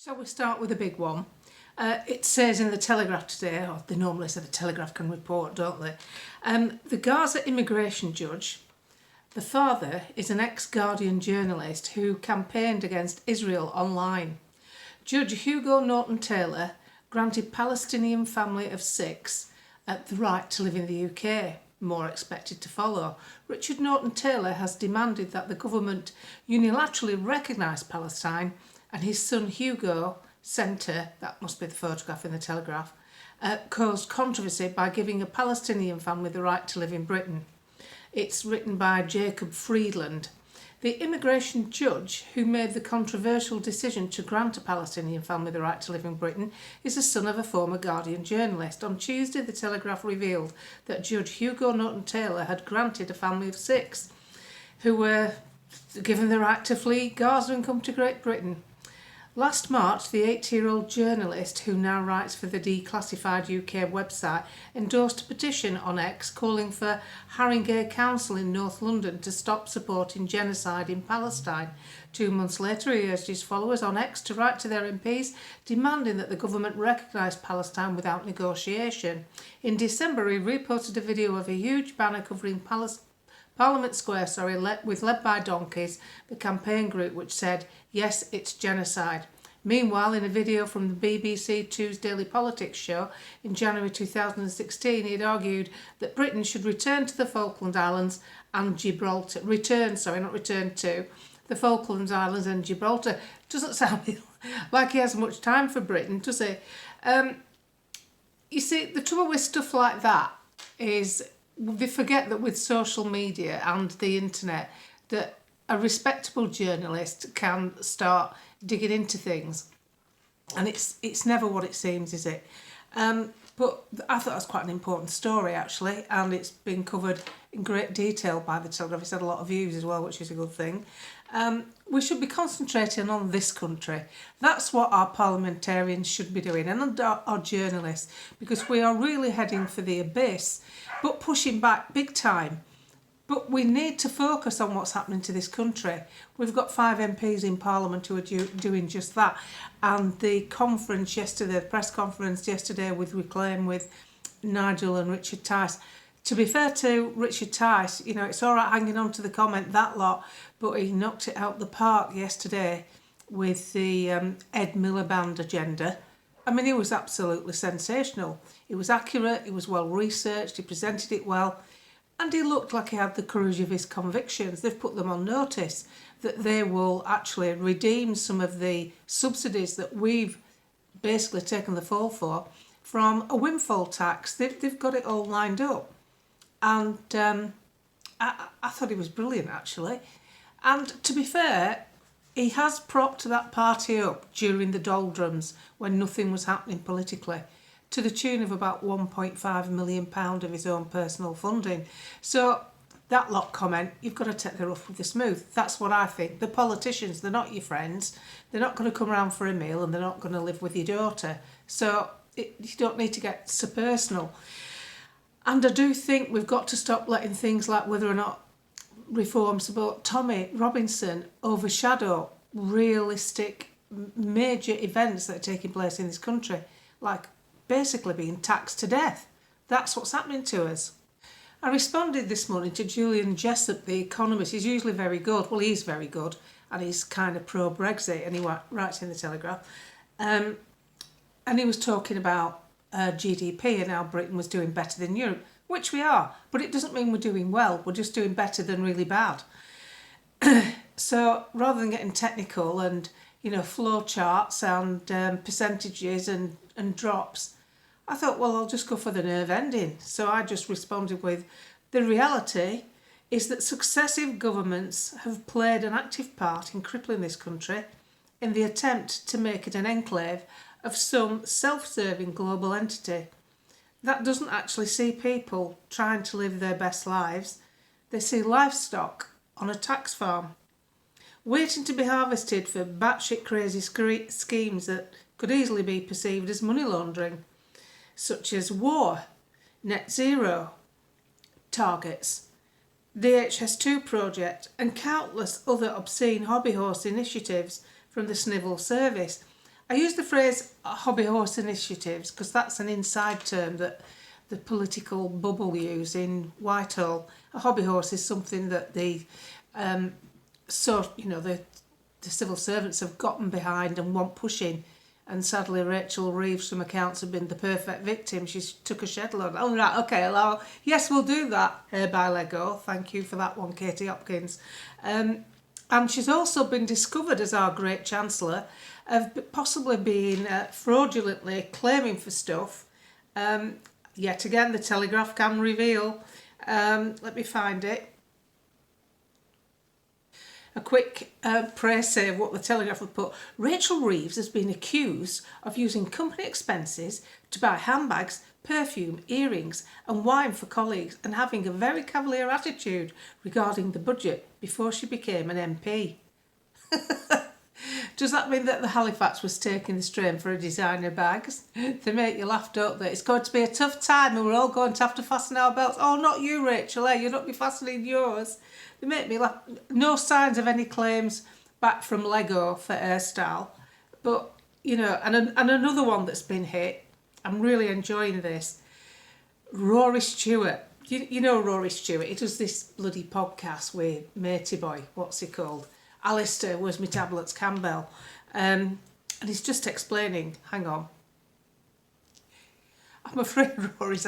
Shall we start with a big one? It says in the Telegraph today, or they normally say the Telegraph can report, don't they? The Gaza immigration judge, the father is an ex-Guardian journalist who campaigned against Israel online. Judge Hugo Norton-Taylor granted Palestinian family of 6 the right to live in the UK. More expected to follow. Richard Norton-Taylor has demanded that the government unilaterally recognise Palestine, and his son Hugo Centre, that must be the photograph in the Telegraph, caused controversy by giving a Palestinian family the right to live in Britain. It's written by Jacob Friedland. The immigration judge who made the controversial decision to grant a Palestinian family the right to live in Britain is the son of a former Guardian journalist. On Tuesday, the Telegraph revealed that Judge Hugo Norton-Taylor had granted a family of 6 who were given the right to flee Gaza and come to Great Britain. Last March, the 80-year-old journalist, who now writes for the declassified UK website, endorsed a petition on X calling for Haringey Council in North London to stop supporting genocide in Palestine. 2 months later, he urged his followers on X to write to their MPs demanding that the government recognise Palestine without negotiation. In December, he reposted a video of a huge banner covering Parliament Square, led by donkeys, the campaign group, which said, "Yes, it's genocide." Meanwhile, in a video from the BBC Two's Daily Politics show in January 2016, he had argued that Britain should return to the Falkland Islands and Gibraltar. Return to the Falkland Islands and Gibraltar. Doesn't sound like he has much time for Britain, does he? You see, the trouble with stuff like that is they forget that with social media and the internet that a respectable journalist can start digging into things, and it's never what it seems, is it? But I thought it was quite an important story actually, and it's been covered in great detail by the Telegraph. It's had a lot of views as well, which is a good thing. We should be concentrating on this country. That's what our parliamentarians should be doing, and our journalists, because we are really heading for the abyss, but pushing back big time. But we need to focus on what's happening to this country. We've got 5 MPs in Parliament who are doing just that. And the conference yesterday, the press conference yesterday with Reclaim with Nigel and Richard Tice. To be fair to Richard Tice, you know, it's all right hanging on to the comment, that lot, but he knocked it out the park yesterday with the Ed Miliband agenda. I mean, it was absolutely sensational. It was accurate, it was well researched, he presented it well, and he looked like he had the courage of his convictions. They've put them on notice that they will actually redeem some of the subsidies that we've basically taken the fall for from a windfall tax. They've got it all lined up. And I thought he was brilliant, actually. And to be fair, he has propped that party up during the doldrums when nothing was happening politically, to the tune of about £1.5 million of his own personal funding. So that lot comment, you've got to take the rough with the smooth. That's what I think. The politicians, they're not your friends. They're not going to come around for a meal, and they're not going to live with your daughter. So you don't need to get so personal. And I do think we've got to stop letting things like whether or not reforms about Tommy Robinson overshadow realistic major events that are taking place in this country, like basically being taxed to death. That's what's happening to us. I responded this morning to Julian Jessup, the economist. He's usually very good. Well, he's very good, and he's kind of pro-Brexit, and he writes in the Telegraph. And he was talking about GDP and how Britain was doing better than Europe, which we are, but it doesn't mean we're doing well. We're just doing better than really bad. So rather than getting technical and, you know, flow charts and percentages and drops, I thought, well, I'll just go for the nerve ending. So I just responded with, the reality is that successive governments have played an active part in crippling this country in the attempt to make it an enclave of some self-serving global entity. That doesn't actually see people trying to live their best lives. They see livestock on a tax farm, waiting to be harvested for batshit crazy schemes that could easily be perceived as money laundering, such as war, net zero targets, the HS2 project, and countless other obscene hobby horse initiatives from the Civil Service. I use the phrase hobby horse initiatives because that's an inside term that the political bubble use in Whitehall. A hobby horse is something that the civil servants have gotten behind and want pushing. And sadly, Rachel Reeves from accounts have been the perfect victim. She took a shed load. Oh, right, okay, yes, we'll do that. Hair by Lego. Thank you for that one, Katie Hopkins. And she's also been discovered as our great Chancellor of possibly being fraudulently claiming for stuff. Yet again, the Telegraph can reveal. Let me find it. A quick précis of what the Telegraph have put. Rachel Reeves has been accused of using company expenses to buy handbags, perfume, earrings and wine for colleagues and having a very cavalier attitude regarding the budget before she became an MP. Does that mean that the Halifax was taking the strain for her designer bags? They make you laugh, don't they? It's going to be a tough time and we're all going to have to fasten our belts. Oh, not you, Rachel, you'll not be fastening yours. They make me laugh. No signs of any claims back from Lego for hairstyle. But, and another one that's been hit, I'm really enjoying this. Rory Stewart. You know Rory Stewart. He does this bloody podcast with Matey Boy. What's he called? Alistair, where's my tablets, Campbell. And he's just explaining, hang on. I'm afraid Rory's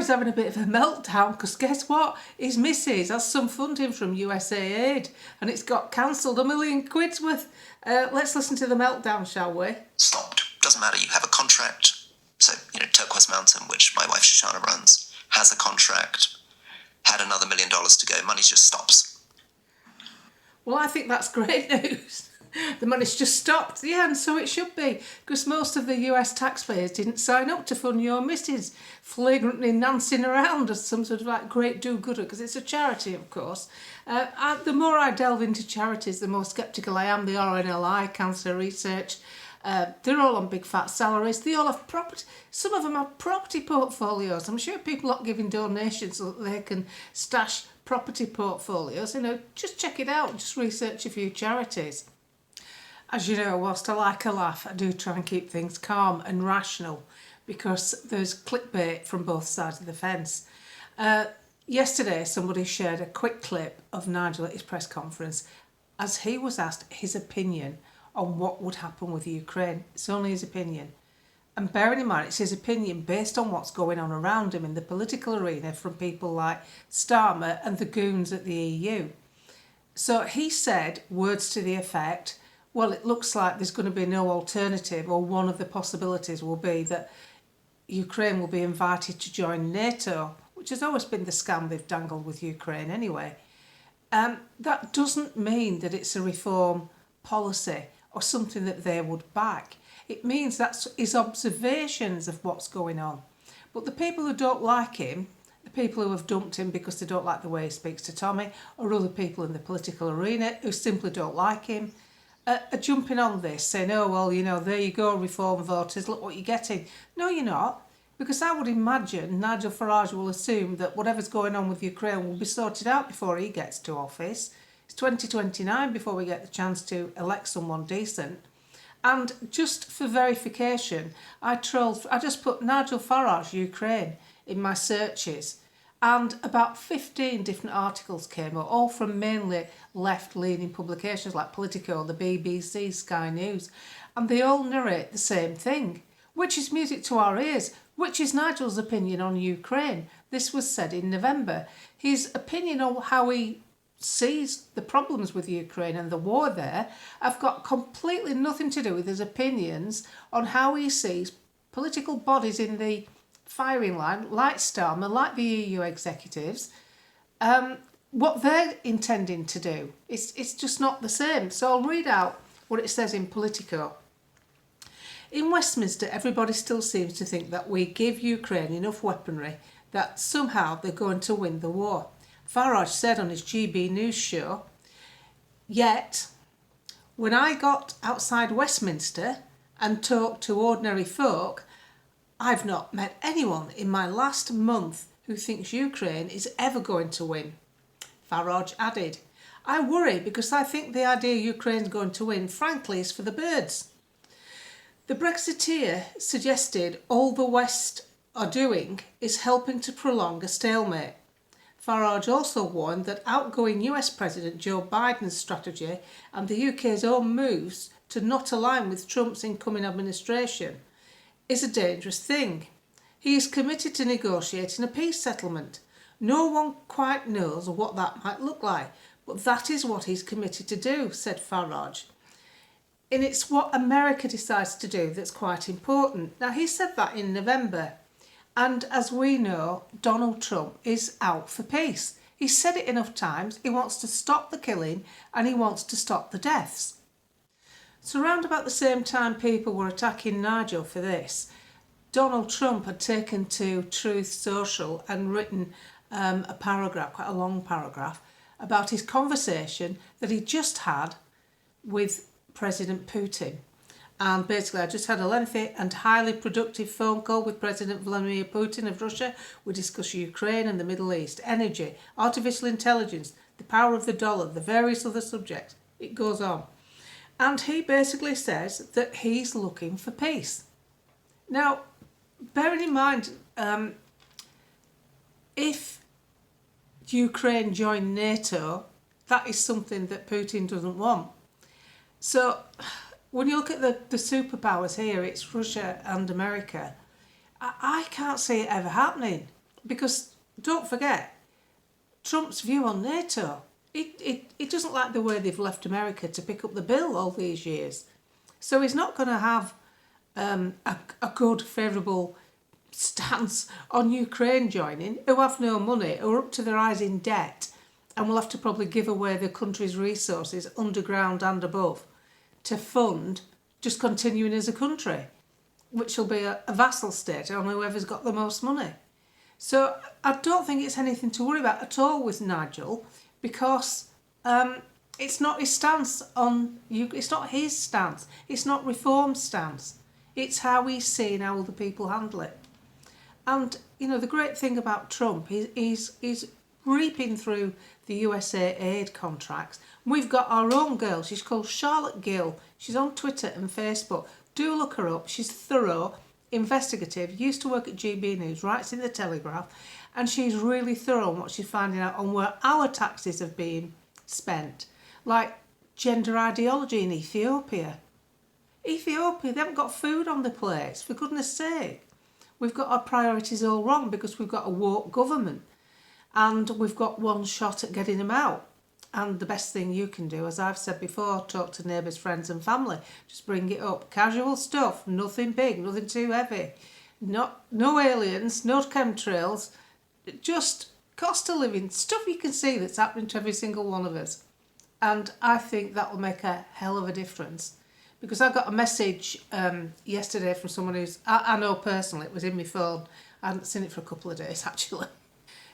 having a bit of a meltdown because guess what? His missus has some funding from USA Aid and it's got cancelled £1 million worth. Let's listen to the meltdown, shall we? Stopped. Doesn't matter, you have a contract. So, Turquoise Mountain, which my wife Shoshana runs, has a contract, had another $1 million to go, money just stops. Well, I think that's great news. The money's just stopped. Yeah, and so it should be, because most of the US taxpayers didn't sign up to fund your missus flagrantly dancing around as some sort of great do-gooder, because it's a charity, of course. The more I delve into charities, the more sceptical I am. The RNLI, Cancer Research, they're all on big fat salaries. They all have property. Some of them have property portfolios. I'm sure people are giving donations so that they can stash property portfolios. Just check it out. Just research a few charities. As you know, whilst I like a laugh, I do try and keep things calm and rational because there's clickbait from both sides of the fence. Yesterday, somebody shared a quick clip of Nigel at his press conference as he was asked his opinion on what would happen with Ukraine. It's only his opinion. And bearing in mind, it's his opinion based on what's going on around him in the political arena from people like Starmer and the goons at the EU. So he said words to the effect, well, it looks like there's going to be no alternative, or one of the possibilities will be that Ukraine will be invited to join NATO, which has always been the scam they've dangled with Ukraine anyway. That doesn't mean that it's a reform policy or something that they would back. It means that's his observations of what's going on. But the people who don't like him, the people who have dumped him because they don't like the way he speaks to Tommy, or other people in the political arena who simply don't like him, are jumping on this, saying, oh, well, there you go, reform voters, look what you're getting. No, you're not. Because I would imagine Nigel Farage will assume that whatever's going on with Ukraine will be sorted out before he gets to office. It's 2029 before we get the chance to elect someone decent. And just for verification, I just put Nigel Farage Ukraine in my searches, and about 15 different articles came up, all from mainly left-leaning publications like Politico, the BBC, Sky News, and they all narrate the same thing, which is music to our ears, which is Nigel's opinion on Ukraine. This was said in November. His opinion on how he sees the problems with Ukraine and the war there have got completely nothing to do with his opinions on how he sees political bodies in the firing line, like Starmer, like the EU executives, what they're intending to do. It's just not the same. So I'll read out what it says in Politico. In Westminster, everybody still seems to think that we give Ukraine enough weaponry that somehow they're going to win the war. Farage said on his GB News show, yet when I got outside Westminster and talked to ordinary folk, I've not met anyone in my last month who thinks Ukraine is ever going to win. Farage added, I worry because I think the idea Ukraine's going to win, frankly, is for the birds. The Brexiteer suggested all the West are doing is helping to prolong a stalemate. Farage also warned that outgoing US President Joe Biden's strategy and the UK's own moves to not align with Trump's incoming administration is a dangerous thing. He is committed to negotiating a peace settlement. No one quite knows what that might look like, but that is what he's committed to do, said Farage. And it's what America decides to do that's quite important. Now, he said that in November. And as we know, Donald Trump is out for peace. He's said it enough times. He wants to stop the killing and he wants to stop the deaths. So around about the same time people were attacking Nigel for this, Donald Trump had taken to Truth Social and written a paragraph, quite a long paragraph, about his conversation that he just had with President Putin. And basically, I just had a lengthy and highly productive phone call with President Vladimir Putin of Russia. We discussed Ukraine and the Middle East, energy, artificial intelligence, the power of the dollar, the various other subjects. It goes on. And he basically says that he's looking for peace. Now, bearing in mind, if Ukraine joined NATO, that is something that Putin doesn't want. So when you look at the superpowers here, it's Russia and America. I can't see it ever happening because don't forget, Trump's view on NATO, it doesn't like the way they've left America to pick up the bill all these years. So he's not going to have a good, favourable stance on Ukraine joining, who have no money, who are up to their eyes in debt, and will have to probably give away the country's resources underground and above to fund just continuing as a country, which will be a vassal state on whoever's got the most money. So I don't think it's anything to worry about at all with Nigel because it's not his stance on you. It's not his stance. It's not Reform's stance. It's how he's seeing how other people handle it. And you know the great thing about Trump is he's reaping through the USA aid contracts. We've got our own girl. She's called Charlotte Gill. She's on Twitter and Facebook. Do look her up. She's thorough, investigative, used to work at GB News, writes in the Telegraph, and she's really thorough on what she's finding out on where our taxes have been spent. Like gender ideology in Ethiopia. Ethiopia, they haven't got food on the plates, for goodness sake. We've got our priorities all wrong because we've got a woke government. And we've got one shot at getting them out. And the best thing you can do, as I've said before, talk to neighbours, friends and family. Just bring it up. Casual stuff, nothing big, nothing too heavy. No aliens, no chemtrails. Just cost of living, stuff you can see that's happening to every single one of us. And I think that will make a hell of a difference. Because I got a message yesterday from someone who's, I know personally, it was in my phone. I hadn't seen it for a couple of days actually.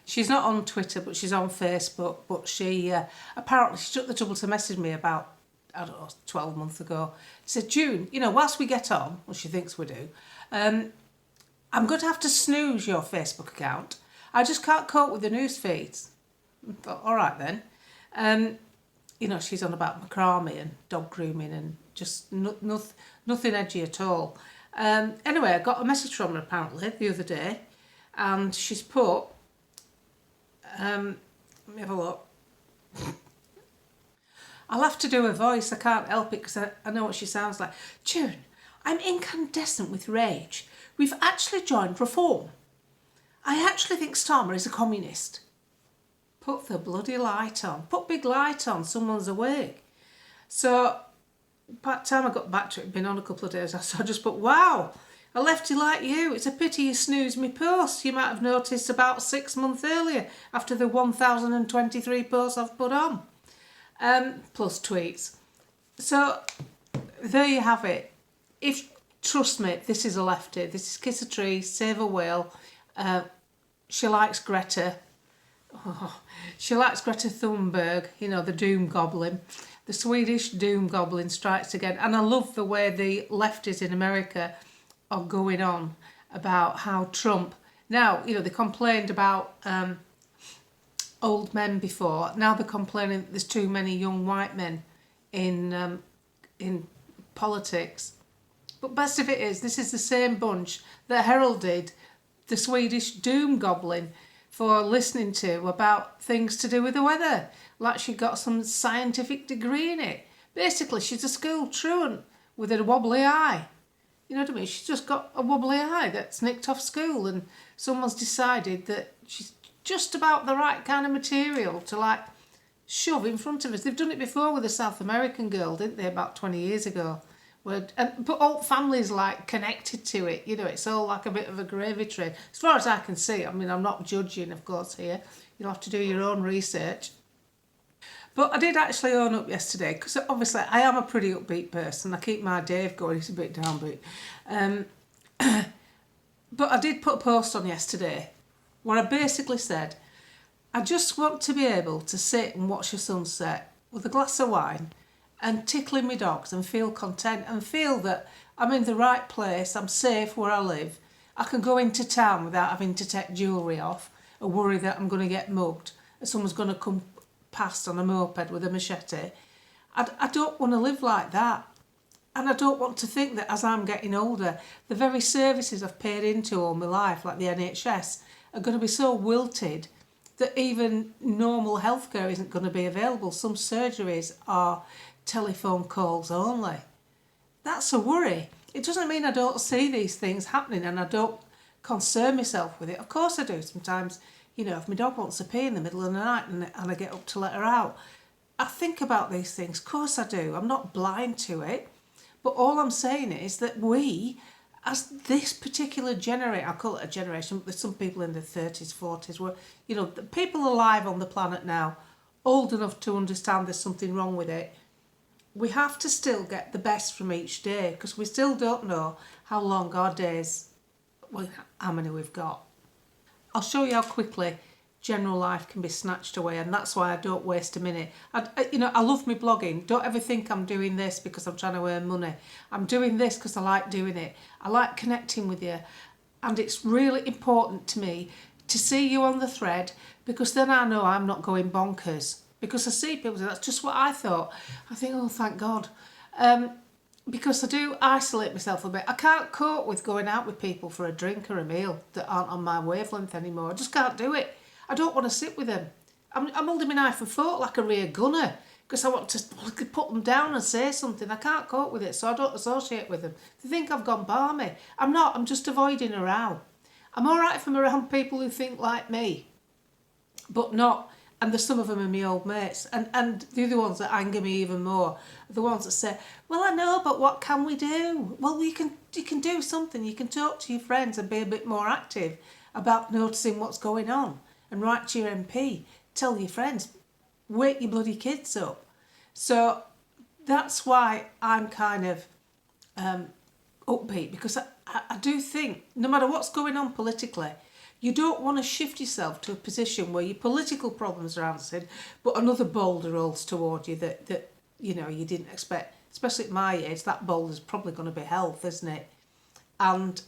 She's not on Twitter, but she's on Facebook. But she apparently she took the trouble to message me about, I don't know, 12 months ago. She said, June, you know, whilst we get on, well, she thinks we do, I'm going to have to snooze your Facebook account. I just can't cope with the news feeds. I thought, all right then. You know, she's on about macrame and dog grooming and just nothing edgy at all. Anyway, I got a message from her apparently the other day, and she's put, let me have a look. I'll have to do a voice, I can't help it because I know what she sounds like. June, I'm incandescent with rage. We've actually joined Reform. I actually think Starmer is a communist. Put the bloody light on. Put big light on, someone's awake. So by the time I got back to it, it'd been on a couple of days, so I just put, wow, a lefty like you, it's a pity you snoozed me post. You might have noticed about 6 months earlier after the 1,023 posts I've put on. Plus tweets. So there you have it. Trust me, this is a lefty. This is kiss a tree, save a whale. She likes Greta. Oh, she likes Greta Thunberg, you know, the doom goblin. The Swedish doom goblin strikes again. And I love the way the lefties in America are going on about how Trump... Now, you know, they complained about old men before. Now they're complaining that there's too many young white men in politics. But best of it is, this is the same bunch that heralded the Swedish doom goblin for listening to about things to do with the weather. Like she got some scientific degree in it. Basically, she's a school truant with a wobbly eye. You know what I mean? She's just got a wobbly eye that's nicked off school, and someone's decided that she's just about the right kind of material to like shove in front of us. They've done it before with a South American girl, didn't they, about 20 years ago? But all families like connected to it, you know, it's all like a bit of a gravy train. As far as I can see, I mean, I'm not judging, of course, here. You'll have to do your own research. But I did actually own up yesterday, because obviously I am a pretty upbeat person. I keep my Dave going, he's a bit downbeat. But I did put a post on yesterday where I basically said, I just want to be able to sit and watch a sunset with a glass of wine and tickling my dogs and feel content and feel that I'm in the right place, I'm safe where I live. I can go into town without having to take jewellery off or worry that I'm going to get mugged or someone's going to come past on a moped with a machete. I don't want to live like that. And I don't want to think that as I'm getting older, the very services I've paid into all my life, like the NHS, are going to be so wilted that even normal healthcare isn't going to be available. Some surgeries are telephone calls only. That's a worry. It doesn't mean I don't see these things happening and I don't concern myself with it. Of course I do. Sometimes, you know, if my dog wants to pee in the middle of the night and I get up to let her out, I think about these things. Of course I do. I'm not blind to it. But all I'm saying is that we, as this particular generation, I call it a generation, but there's some people in their 30s, 40s, where, you know, the people alive on the planet now, old enough to understand there's something wrong with it, we have to still get the best from each day, because we still don't know how long our days, well, how many we've got. I'll show you how quickly general life can be snatched away, and that's why I don't waste a minute. I love my blogging. Don't ever think I'm doing this because I'm trying to earn money. I'm doing this because I like doing it. I like connecting with you, and it's really important to me to see you on the thread, because then I know I'm not going bonkers. Because I see people say, that's just what I thought. I think, oh, thank God. Because I do isolate myself a bit. I can't cope with going out with people for a drink or a meal that aren't on my wavelength anymore. I just can't do it. I don't want to sit with them. I'm holding my knife and fork like a rear gunner because I want to put them down and say something. I can't cope with it, so I don't associate with them. They think I've gone balmy. I'm not. I'm just avoiding a row. I'm all right if I'm around people who think like me, but not. And there's some of them are my old mates. And the other ones that anger me even more are the ones that say, well, I know, but what can we do? Well, you can do something. You can talk to your friends and be a bit more active about noticing what's going on. And write to your MP, tell your friends, wake your bloody kids up. So that's why I'm kind of upbeat, because I do think no matter what's going on politically, you don't want to shift yourself to a position where your political problems are answered, but another boulder rolls toward you that you know you didn't expect. Especially at my age, that boulder's probably going to be health, isn't it? And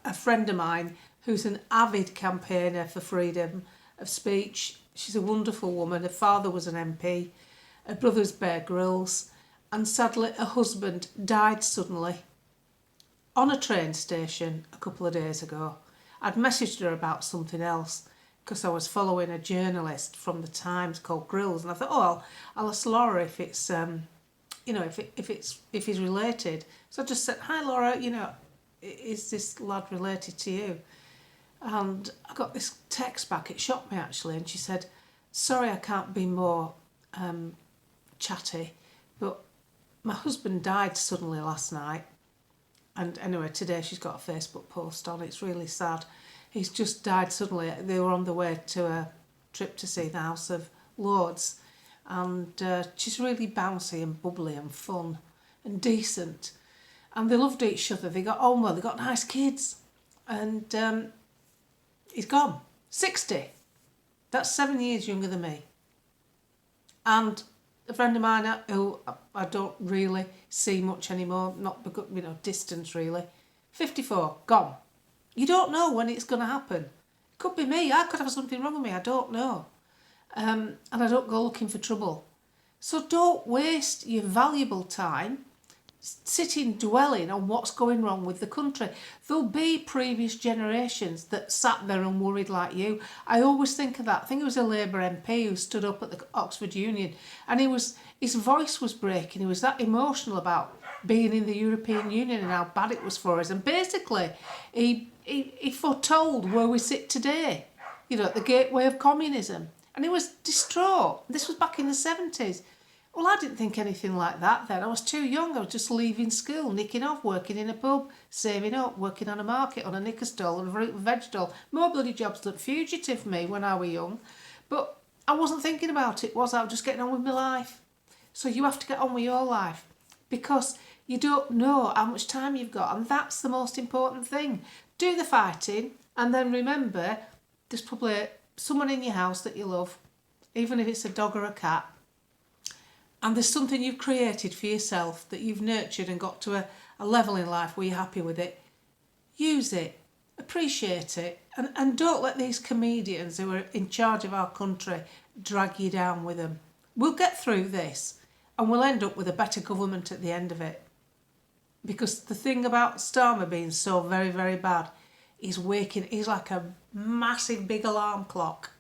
a friend of mine who's an avid campaigner for freedom of speech. She's a wonderful woman. Her father was an MP. Her brother's Bear Grylls. And sadly, her husband died suddenly on a train station a couple of days ago. I'd messaged her about something else because I was following a journalist from the Times called Grylls, and I thought, oh, I'll ask Laura if it's, if he's related. So I just said, hi Laura, is this lad related to you? And I got this text back. It shocked me actually, and she said, sorry, I can't be more chatty, but my husband died suddenly last night. And anyway, today she's got a Facebook post on. It's really sad. He's just died suddenly. They were on the way to a trip to see the House of Lords, and she's really bouncy and bubbly and fun and decent, and they loved each other. They got on well. They got nice kids, and he's gone. 60. That's 7 years younger than me. And a friend of mine who I don't really see much anymore, not because, distance really, 54, gone. You don't know when it's going to happen. It could be me. I could have something wrong with me. I don't know. and I don't go looking for trouble. So don't waste your valuable time sitting dwelling on what's going wrong with the country. There'll be previous generations that sat there and worried like you. I always think of that. I think it was a Labour MP who stood up at the Oxford Union, and his voice was breaking. He was that emotional about being in the European Union and how bad it was for us. And basically, he foretold where we sit today, at the gateway of communism. And he was distraught. This was back in the 70s. Well, I didn't think anything like that then. I was too young. I was just leaving school, nicking off, working in a pub, saving up, working on a market, on a knicker stall, on a fruit and veg stall. More bloody jobs than fugitive me when I was young. But I wasn't thinking about it, was I? I was just getting on with my life. So you have to get on with your life, because you don't know how much time you've got, and that's the most important thing. Do the fighting, and then remember, there's probably someone in your house that you love, even if it's a dog or a cat. And there's something you've created for yourself that you've nurtured and got to a level in life where you're happy with it. Use it, appreciate it, and don't let these comedians who are in charge of our country drag you down with them. We'll get through this, and we'll end up with a better government at the end of it. Because the thing about Starmer being so very, very bad, he's like a massive big alarm clock.